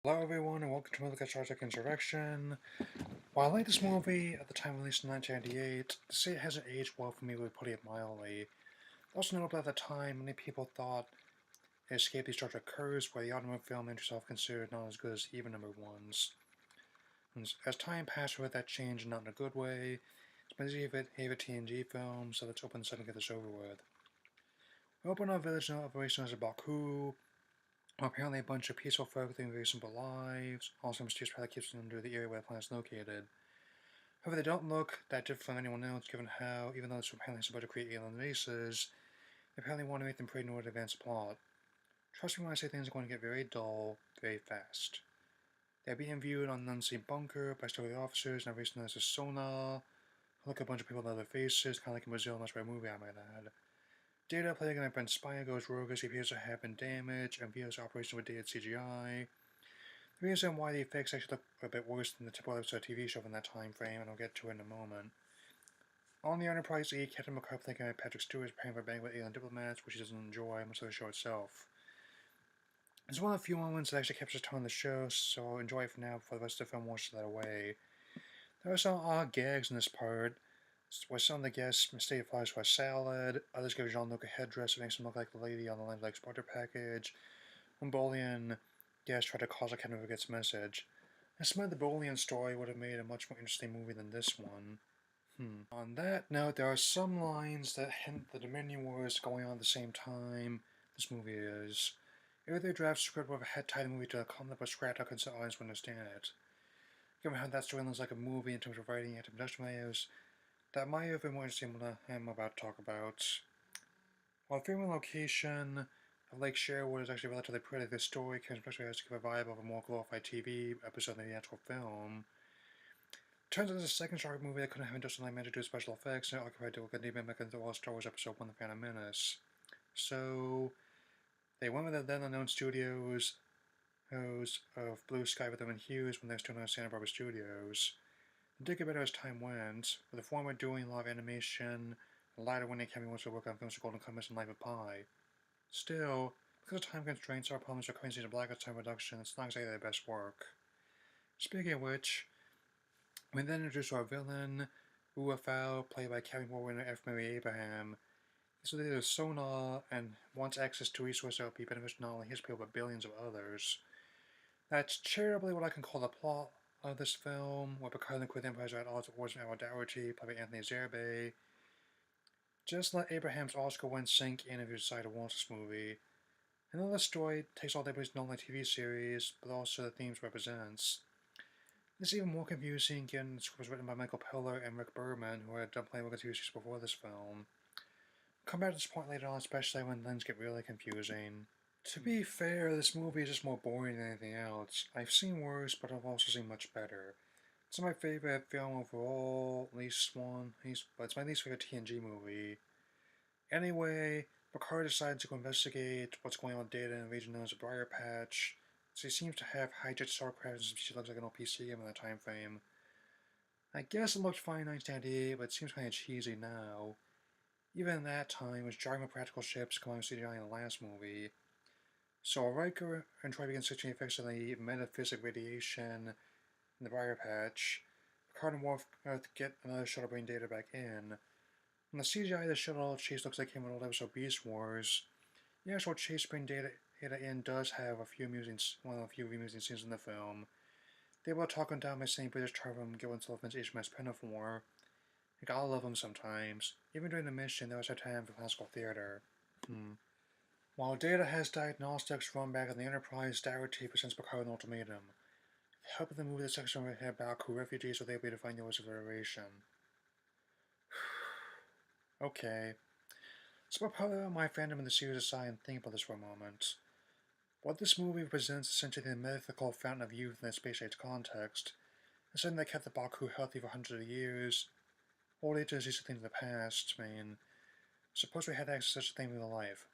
Hello everyone and welcome to another look at Star Trek Insurrection. While I like this movie at the time released in 1998, to say it hasn't aged well for me would put it mildly. Also notable at the time, many people thought it escaped the Star Trek curse, where the automotive film industry itself considered not as good as even number ones. And as time passed with that change, not in a good way, it's been easy to hate a TNG film, so let's open this up and get this over with. We open on a village known operation as Baku. Apparently a bunch of peaceful folk living very simple lives, also mysterious path that keeps them under the area where the planet is located. However, they don't look that different from anyone else, given how, even though it's apparently supposed to create alien races, they apparently want to make them prey in order to advance the plot. Trust me when I say things are going to get very dull, very fast. They're being viewed on an unseen bunker by story officers, and everything known as a sonar. Look at a bunch of people with other faces, kind of like in Brazil, much better movie I might add. Data playing like Ben Spire goes rogue as he appears to have been damaged and views operation with dated CGI. The reason why the effects actually look a bit worse than the typical episode TV show from that time frame, and I'll get to it in a moment. On the Enterprise E, Captain McCarthy thinking Patrick Stewart is preparing for a bang with alien diplomats, which he doesn't enjoy, much like the show itself. It's one of the few moments that actually captures the tone of the show, so I'll enjoy it for now before the rest of the film washes that away. There are some odd gags in this part, where some of the guests mistake flies for a salad, others give Jean-Luc a headdress that makes him look like the lady on the Land Like Starter package. When Bolian guests try to cause a Captain forgets message. I smell the Bolian story would have made a much more interesting movie than this one. On that note, there are some lines that hint that the Dominion War is going on at the same time this movie is. Either they draft script with a head tie the movie to a concept or scratch out consent audience would understand it. Given how that story looks like a movie in terms of writing and production layers, that might have been more interesting than what I'm about to talk about. While filming location of Lake Sherwood is actually relatively pretty, the story can especially has to give a vibe of a more glorified TV episode than the actual film. Turns out there's a second Star Trek movie that couldn't have industrial meant to do special effects and occupied to look at the mimic the Star Wars Episode 1 The Phantom Menace. So they went with the then unknown studios of Blue Sky with them in Hughes when they were still known as Santa Barbara Studios. It did get better as time went, with the former doing a lot of animation, the latter winning Academy Awards for work on films like Golden Compass and Life of Pi. Still, because of time constraints, our problems are currency to black time production, it's not exactly their best work. Speaking of which, we then introduced our villain, UFO, played by Academy Award winner F. Mary Abraham. So they use sonar and wants access to resources that will be beneficial not only his people but billions of others. That's charitably what I can call the plot of this film, where Picard and Quid Empires are at odds with Wars of Admiral Dougherty, played by Anthony Zerbe. Just let Abraham's Oscar win sink in if you decide to watch this movie. Another story takes all the place not only TV series, but also the themes represents. This is even more confusing given the script was written by Michael Peller and Rick Berman, who had done playing with the TV series before this film. I'll come back to this point later on, especially when things get really confusing. To be fair, this movie is just more boring than anything else. I've seen worse, but I've also seen much better. It's my favorite film overall, at least one, but it's my least favorite TNG movie. Anyway, Picard decides to go investigate what's going on with Data in a region known as a Briar Patch, so he seems to have hijacked starcraft and she looks like an OPC in that time frame. I guess it looked fine in 1998, but it seems kind of cheesy now. Even in that time, it was jarring with practical ships coming with CGI in the last movie. So Riker and Troy begin switching effects on the metaphysic radiation in the Briar Patch. Picard and Worf get another shuttle bringing Data back in. And the CGI of the shuttle chase looks like it came with old episode Beast Wars. The actual chase bringing Data in does have one of the few amusing scenes in the film. They were talking down by saying British Tarvum Gillen Sullivan's HMS Pinafore. You gotta love them sometimes. Even during the mission, there was a time for classical theater. While Data has diagnostics run back on the Enterprise, Dougherty presents Picard with an ultimatum. With the help of the movie, the section will head back who refugees will they be to find the Oasis of Liberation. Okay. So I'll put my fandom in the series aside and think about this for a moment. What this movie represents is essentially the mythical fountain of youth in a space age context, and something that kept the Baku healthy for hundreds of years. Old age is used to things in the past. Suppose we had access to such a thing in real life.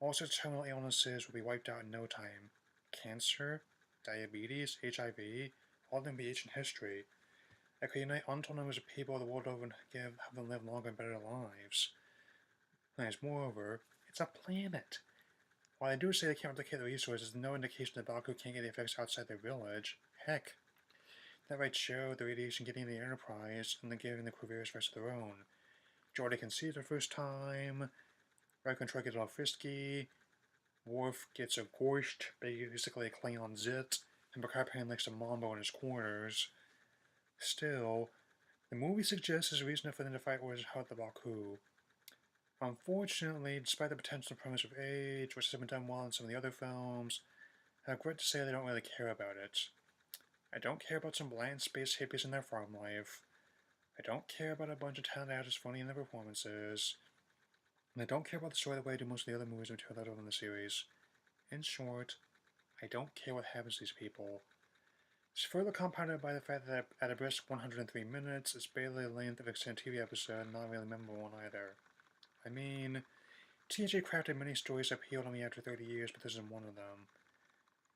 All such terminal illnesses will be wiped out in no time. Cancer, diabetes, HIV, all of them be ancient history. I could unite untold numbers of people the world over and have them live longer and better lives. And moreover, it's a planet. While I do say they can't replicate the resources, no indication that Baku can't get the effects outside their village. Heck, that right show the radiation getting the Enterprise and then giving the crew various versions of their own. Geordi can see it the first time, Riker and Troy get all frisky, Worf gets a gorsht, basically a Klingon zit, and Picard apparently likes to mambo in his quarters. Still, the movie suggests his reason for them to fight was Heart the Baku. Unfortunately, despite the potential promise of age, which has been done well in some of the other films, I regret to say they don't really care about it. I don't care about some bland space hippies in their farm life. I don't care about a bunch of talented actors funny in their performances. And I don't care about the story the way I do most of the other movies and material in the series. In short, I don't care what happens to these people. It's further compounded by the fact that at a brisk 103 minutes, it's barely the length of an extended TV episode and not really a memorable one either. I mean, TJ crafted many stories that appealed to me after 30 years, but this isn't one of them.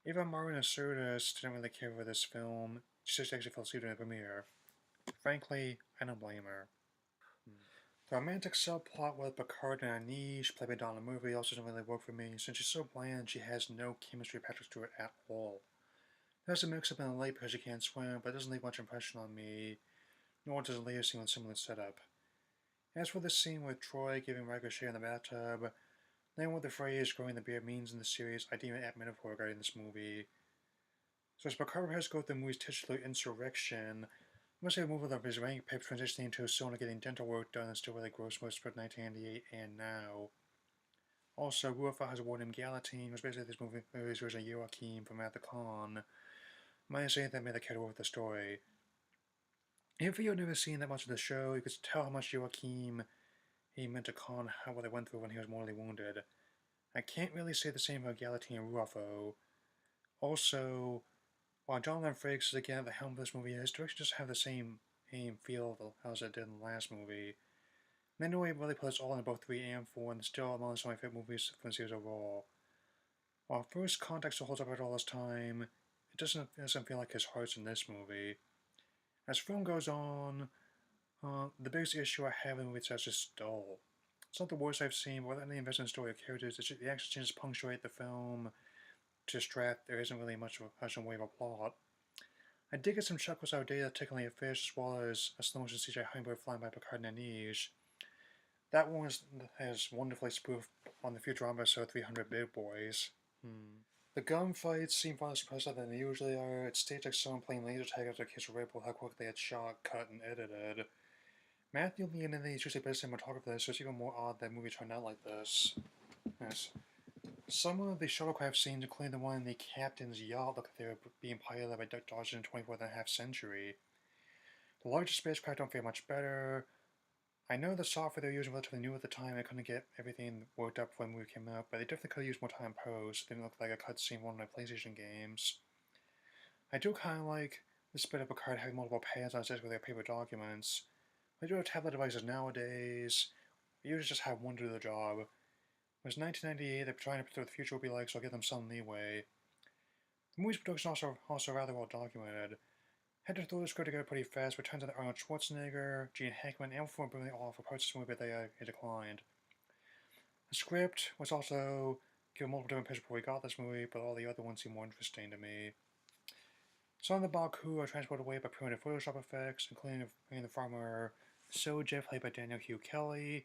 Even Marina Sirtis didn't really care for this film. She just actually fell asleep during the premiere. Frankly, I don't blame her. The romantic subplot with Picard and Anish, played by Donna Murphy, also doesn't really work for me, since she's so bland she has no chemistry with Patrick Stewart at all. There's a mix-up in the late because she can't swim, but it doesn't leave much impression on me, nor does the later scene with similar setup. As for the scene with Troy giving Riker a share in the bathtub, knowing what the phrase growing the beard means in the series, I deem it apt metaphor regarding this movie. So as Picard has to go through the movie's titular Insurrection, I must say the movie of his rank Pip transitioning into a Sona getting dental work done and still really gross most of 1998 and now. Also, Ruafel has awarded him Galatine, was basically this movie's version of Joachim from At the Con. Minus anything that made the character worth the story. If you had never seen that much of the show, you could tell how much Joachim he meant to Khan how what they went through when he was mortally wounded. I can't really say the same about Galatine and Ruafo. Also, while Jonathan Frakes is again at the helm of this movie, his direction just have the same aim feel as it did in the last movie. And then he really puts all in both 3 and 4, and still among some of my favorite movies from the series overall. While First Contact still holds up after all this time, it doesn't feel like his heart's in this movie. As film goes on, the biggest issue I have in the movie is just dull. It's not the worst I've seen, but without any investment in story or characters, it's just the action scenes punctuate the film to distract. There isn't really much of a way of a plot. I did get some chuckles out of Data tickling a fish, as well as a slow motion CGI hummingbird flying by Picard and Anish. That one has wonderfully spoofed on the Futurama episode 300 Big Boys. The gunfights seem far less impressive than they usually are. It staged like someone playing laser tag after a case of Red Bull, how quick they had shot, cut, and edited. Matthew Leon is usually best cinematographer, so it's even more odd that movie turned out like this. Yes. Some of the shuttlecraft scenes, including the one in the captain's yacht, look like they were being piloted by Duck Dodgers in the 24th and a half century. The larger spacecraft don't feel much better. I know the software they were using was relatively new at the time. I couldn't get everything worked up when the movie came out, but they definitely could have used more time post. It didn't look like a cutscene from one of my PlayStation games. I do kind of like this bit of Picard having multiple pads on his desk with their paper documents. I do have tablet devices nowadays. I usually just have one to do the job. It was 1998, they're trying to predict what the future will be like, so I'll give them some leeway. The movie's production also rather well documented. Had to throw the script together pretty fast, with turns out that Arnold Schwarzenegger, Gene Hackman, and performed brilliantly all for parts of this movie, but they declined. The script was also given multiple different pitches before we got this movie, but all the other ones seem more interesting to me. Some of the Baku are transported away by primitive Photoshop effects, including the farmer Soja, played by Daniel Hugh Kelly,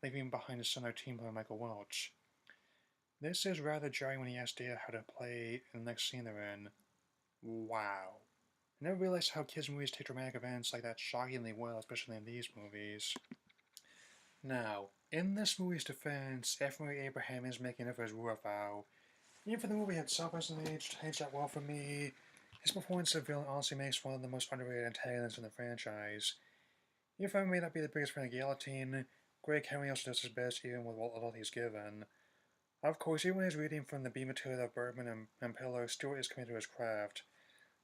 leaving behind his son their team played by Michael Welch. This is rather jarring when he asks Data how to play in the next scene they're in. Wow. I never realized how kids' movies take dramatic events like that shockingly well, especially in these movies. Now, in this movie's defense, F. Murray Abraham is making it for his Ruafau. Even for the movie itself hasn't aged that well for me. His performance of villain honestly makes one of the most underrated antagonists in the franchise. Even if I may not be the biggest fan of Galatine, Greg Henry also does his best even with what little he's given. Of course, even when he's reading from the B material of Bergman and Pillar, Stewart is committed to his craft.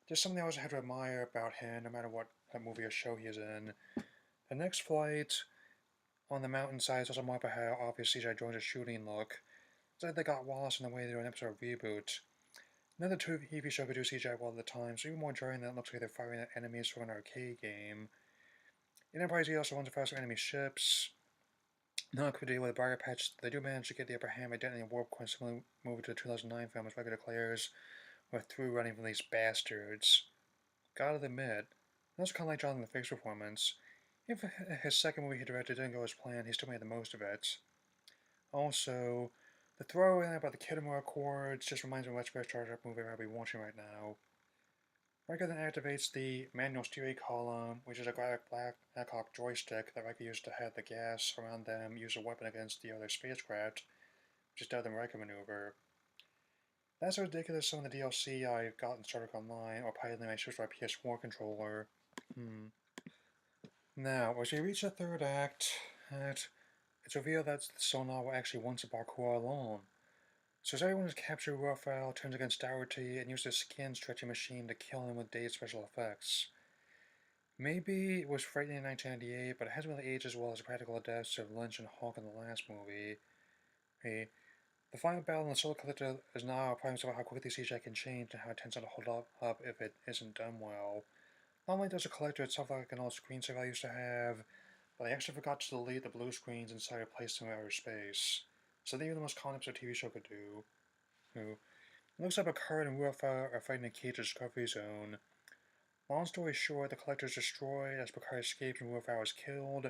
There's something I always have to admire about him, no matter what movie or show he is in. The next flight on the mountainside is also marked by how obvious CGI joins a shooting look. It's like they got Wallace in the way they do an episode of Reboot. Another TV show could do CGI well at the time, so even more jarring than it looks like they're firing at enemies from an arcade game. In Enterprise, he also runs faster enemy ships. Not quick to deal with the Briar Patch, they do manage to get the upper hand by detonating a warp core, similarly moving to the 2009 film, as Riker declares, with through running from these bastards. Gotta admit, that's kind of like Jonathan Frakes' performance. If his second movie he directed didn't go as planned, he still made the most of it. Also, the throwaway line about the Kitamura Accords just reminds me of which Star Trek movie I'll be watching right now. Riker then activates the manual steering column, which is a black Blackhawk joystick that Riker used to have the gas around them use a weapon against the other spacecraft, which is done the Riker maneuver. That's so ridiculous some of the DLC I've gotten Star Trek Online or piloting my Switch by PS4 controller. Now, as we reach the third act, it's revealed that the sonar were actually once a Barkua alone. So as everyone has captured Raphael, turns against Dougherty, and uses a skin stretching machine to kill him with dated special effects. Maybe it was frightening in 1998, but it hasn't really aged as well as the practical deaths of Lynch and Hawk in the last movie. The final battle in the Solar Collector is now a prime example of how quickly CGI can change and how it tends not to hold up if it isn't done well. Not only does the Collector itself look like an old screensaver I used to have, but I actually forgot to delete the blue screens inside and replace them with outer space. So they are the most common episode TV show could do. It looks like Picard and Raphael are fighting a cage at Discovery Zone. Long story short, the Collector is destroyed as Picard escapes and Raphael is killed.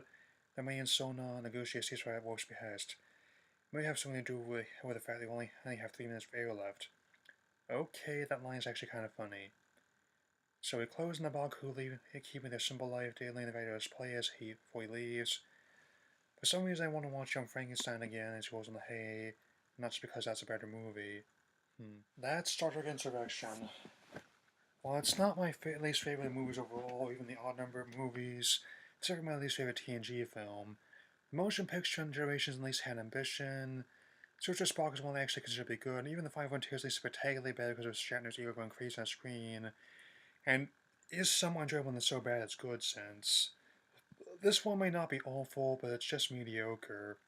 The main Sona negotiates ceasefire at Wolf's behest. It may have something to do with the fact they only have 3 minutes of air left. Okay, that line is actually kind of funny. So we close in the Baku, keeping their simple life daily in the radio display before he leaves. For some reason, I want to watch Young Frankenstein again as he goes on the hay, not just because that's a better movie. That's Star Trek Insurrection. While it's not my least favorite movies overall, even the odd number of movies, it's certainly my least favorite TNG film. The motion picture and Generations at least had ambition. Search for Spock is one I actually consider to be good, and even the Five Frontiers is at least spectacularly better because of Shatner's ego going crazy on screen, and is somewhat enjoyable in the so bad it's good sense. This one may not be awful, but it's just mediocre.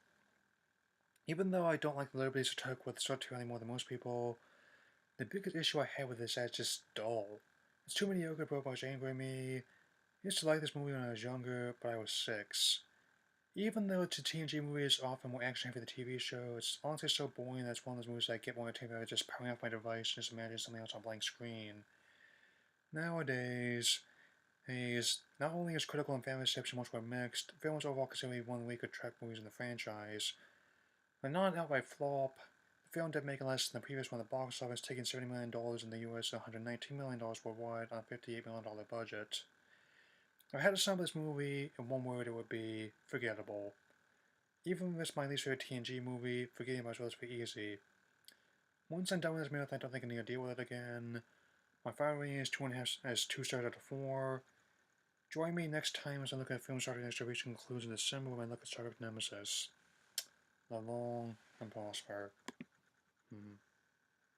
Even though I don't like the liberties it took with Star Trek any more than most people, the biggest issue I have with this is that it's just dull. It's too mediocre, but much angry at me. I used to like this movie when I was younger, but I was 6. Even though it's a TNG movie is often more action heavy than the TV show, it's honestly so boring that it's one of those movies that I get more entertainment by just powering off my device and just imagine something else on a blank screen. Nowadays, not only is critical and fan reception much more mixed, the film is overall considered to be one of the weaker Trek movies in the franchise. But not an outright flop, the film did make less than the previous one at the box office, taking $70 million in the US and $119 million worldwide on a $58 million budget. If I had to sum up this movie in one word, it would be forgettable. Even if it's my least favorite TNG movie, forgetting about it is relatively easy. Once I'm done with this marathon, I don't think I need to deal with it again. My final rating is 2 stars out of 4. Join me next time as I look at film Star Trek Insurrection concludes in December when I look at Star Trek Nemesis. Live long and prosper.